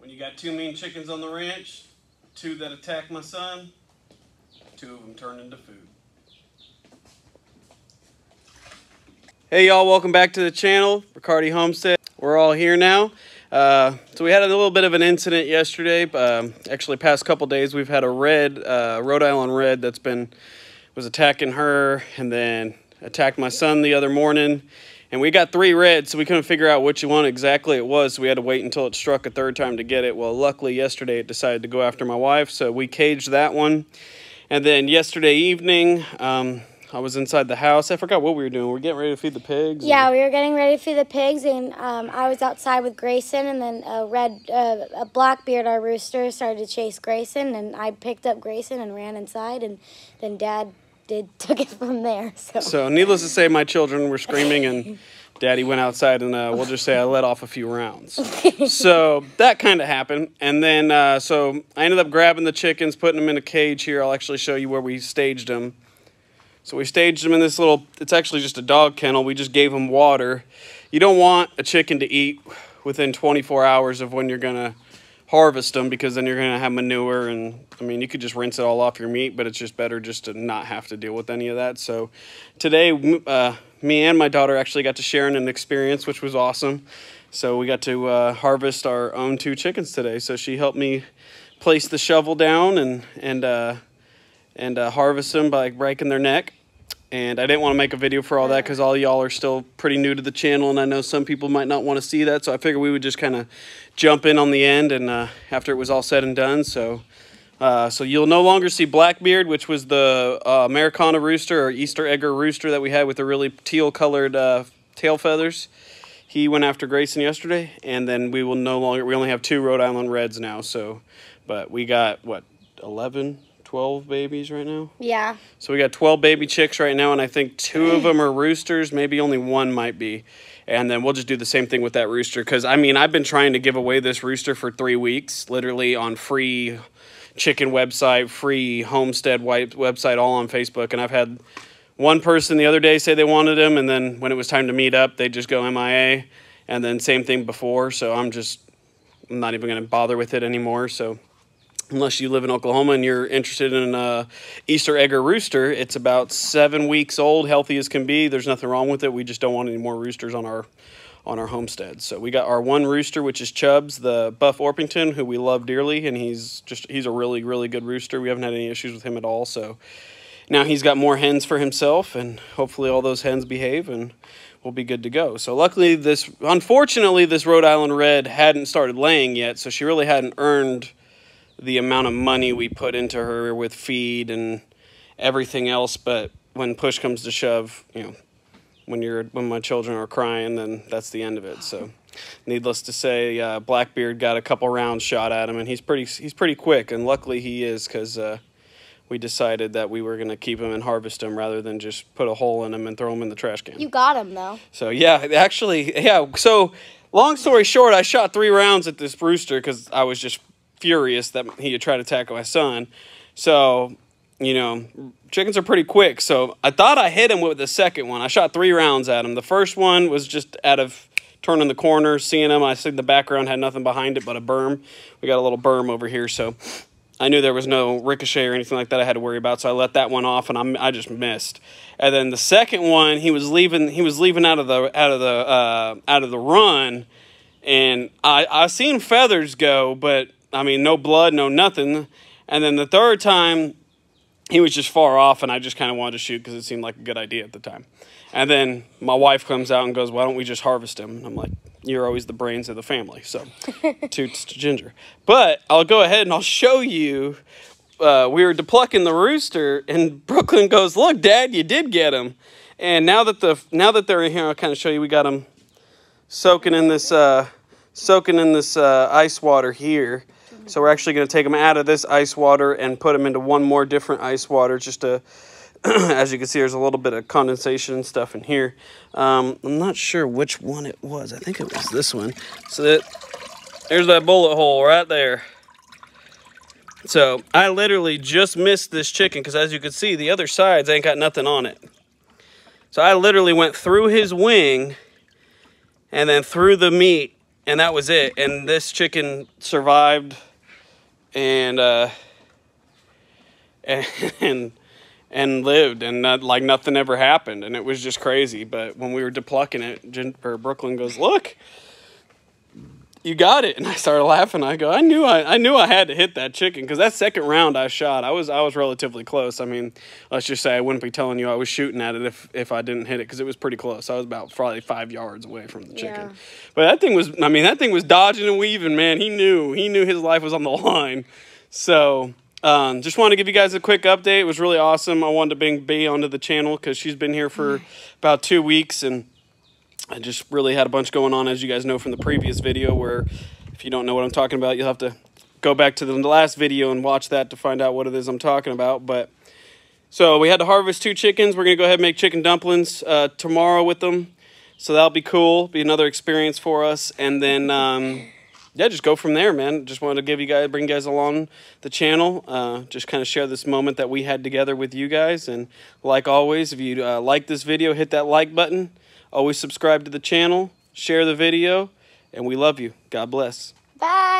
When you got 2 mean chickens on the ranch, 2 that attack my son, 2 of them turn into food. Hey y'all, welcome back to the channel, Riccardi Homestead. We're all here now. So we had a little bit of an incident yesterday. Actually, past couple days we've had a Rhode Island red that's was attacking her and then attacked my son the other morning. And we got 3 reds, so we couldn't figure out which one exactly it was, so we had to wait until it struck a 3rd time to get it. Well, luckily yesterday it decided to go after my wife, so we caged that one. And then yesterday evening, I was inside the house. I forgot what we were doing. We were getting ready to feed the pigs? Yeah, we were getting ready to feed the pigs, and I was outside with Grayson, and then a Blackbeard, our rooster, started to chase Grayson, and I picked up Grayson and ran inside, and then Dad took it from there. So needless to say, my children were screaming, and Daddy went outside, and we'll just say I let off a few rounds. So that kind of happened. And then, so I ended up grabbing the chickens, putting them in a cage here. I'll actually show you where we staged them. So we staged them in this little, it's actually just a dog kennel. We just gave them water. You don't want a chicken to eat within 24 hours of when you're going to harvest them, because then you're going to have manure, and I mean, you could just rinse it all off your meat, but it's just better just to not have to deal with any of that. So today, me and my daughter actually got to share in an experience, which was awesome. So we got to harvest our own 2 chickens today. So she helped me place the shovel down and harvest them by breaking their neck. And I didn't want to make a video for all that because all y'all are still pretty new to the channel, and I know some people might not want to see that. So I figured we would just kind of jump in on the end and after it was all said and done. So you'll no longer see Blackbeard, which was the Americana rooster or Easter egger rooster that we had with the really teal-colored tail feathers. He went after Grayson yesterday, and then we only have 2 Rhode Island reds now. So, but we got, what, 12 babies right now? Yeah. So we got 12 baby chicks right now, and I think 2 of them are roosters. Maybe only 1 might be. And then we'll just do the same thing with that rooster, because, I mean, I've been trying to give away this rooster for 3 weeks, literally on free chicken website, free homestead website, all on Facebook. And I've had one person the other day say they wanted him, and then when it was time to meet up, they just go MIA. And then same thing before, so I'm not even going to bother with it anymore. So unless you live in Oklahoma and you're interested in an Easter egger rooster, it's about 7 weeks old, healthy as can be. There's nothing wrong with it. We just don't want any more roosters on our homestead. So we got our 1 rooster, which is Chubbs, the Buff Orpington, who we love dearly, and he's a really, really good rooster. We haven't had any issues with him at all. So now he's got more hens for himself, and hopefully all those hens behave, and we'll be good to go. So luckily, unfortunately, this Rhode Island red hadn't started laying yet, so she really hadn't earned the amount of money we put into her with feed and everything else. But when push comes to shove, you know, when my children are crying, then that's the end of it. So needless to say, Blackbeard got a couple rounds shot at him, and he's pretty quick, and luckily he is, because we decided that we were going to keep him and harvest him rather than just put a hole in him and throw him in the trash can. You got him, though. So yeah, actually, yeah. So long story short, I shot 3 rounds at this rooster because I was just furious that he had tried to attack my son. So, you know, chickens are pretty quick. So I thought I hit him with the second one. I shot 3 rounds at him. The first one was just out of turning the corner, seeing him. I see the background had nothing behind it but a berm. We got a little berm over here, so I knew there was no ricochet or anything like that I had to worry about. So I let that one off, and I just missed. And then the second one, he was leaving out of the run, and I seen feathers go, but I mean, no blood, no nothing. And then the third time, he was just far off, and I just kind of wanted to shoot because it seemed like a good idea at the time. And then my wife comes out and goes, "Why don't we just harvest him?" And I'm like, "You're always the brains of the family." So, toots to Ginger. But I'll go ahead and I'll show you. We were depucking the rooster, and Brooklyn goes, "Look, Dad, you did get him." And now that they're in here, I'll kind of show you. We got them soaking in this ice water here. So we're actually going to take them out of this ice water and put them into one more different ice water, just to, as you can see, there's a little bit of condensation and stuff in here. I'm not sure which one it was. I think it was this one. So there's that bullet hole right there. So I literally just missed this chicken because, as you can see, the other sides ain't got nothing on it. So I literally went through his wing and then through the meat and that was it. And this chicken survived, and and lived, and like nothing ever happened, and it was just crazy. But when we were deplucking it, Brooklyn goes, "Look, you got it," and I started laughing. I go, I knew I had to hit that chicken, because that second round I shot, I was relatively close. I mean, let's just say I wouldn't be telling you I was shooting at it if I didn't hit it, because it was pretty close. I was about probably 5 yards away from the chicken. Yeah. But that thing was, I mean, that thing was dodging and weaving, man. He knew his life was on the line. So just wanted to give you guys a quick update. It was really awesome. I wanted to bring B onto the channel because she's been here for about 2 weeks, and I just really had a bunch going on, as you guys know from the previous video, where if you don't know what I'm talking about, you'll have to go back to the last video and watch that to find out what it is I'm talking about. But so we had to harvest 2 chickens. We're going to go ahead and make chicken dumplings tomorrow with them. So that'll be cool. Be another experience for us. And then, yeah, just go from there, man. Just wanted to bring you guys along the channel. Just kind of share this moment that we had together with you guys. And like always, if you like this video, hit that like button. Always subscribe to the channel, share the video, and we love you. God bless. Bye.